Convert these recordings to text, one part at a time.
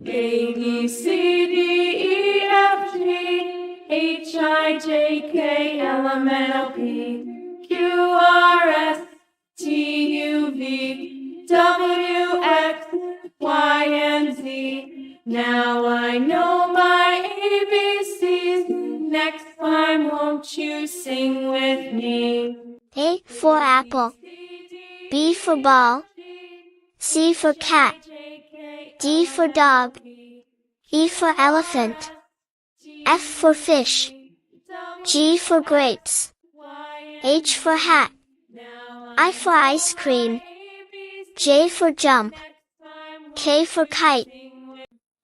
A, B, C, D, E, F, G, H, I, J, K, L, M, N, O, P, Q, R, S, T, U, V, W, X, Y, and Z. Now I know my ABCs. Next time, won't you sing with me? A for apple, B for ball, C for cat, D for dog, E for elephant, F for fish, G for grapes, H for hat, I for ice cream, J for jump, K for kite.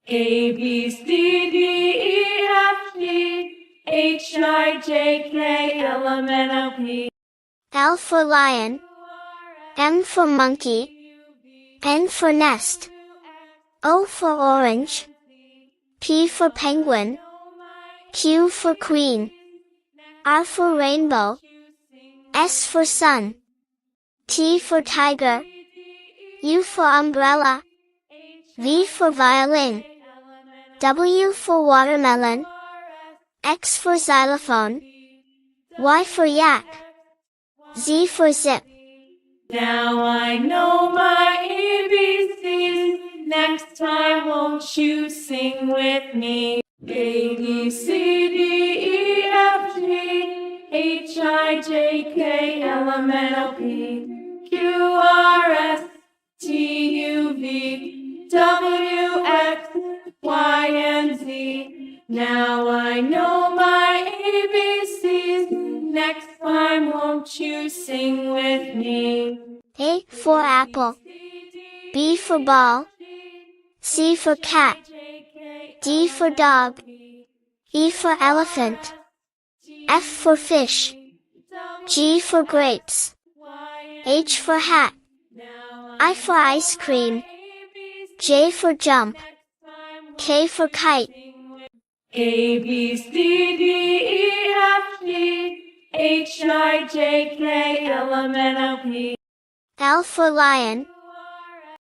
A, B, C, D, E, F, G, H, I, J, K, L, M, N, O, P. L for lion, M for monkey, N for nest, O for orange, P for penguin, Q for queen, R for rainbow, S for sun, T for tiger, U for umbrella, V for violin, W for watermelon, X for xylophone, Y for yak, Z for zip. Now I know my ABCs. Next time, won't you sing with me? A, B, C, D, E, F, G, H, I, J, K, L, M, N, O, P, Q, R, S, T, U, V, W, X, Y, and Z. Now I know my ABCs. Next time, won't you sing with me? A for apple, B for ball, C for cat, D for dog, E for elephant, F for fish, G for grapes, H for hat, I for ice cream, J for jump, K for kite. A, B, C, D, E, F, G, H, I, J, K, L, M, N, O, P. L for lion,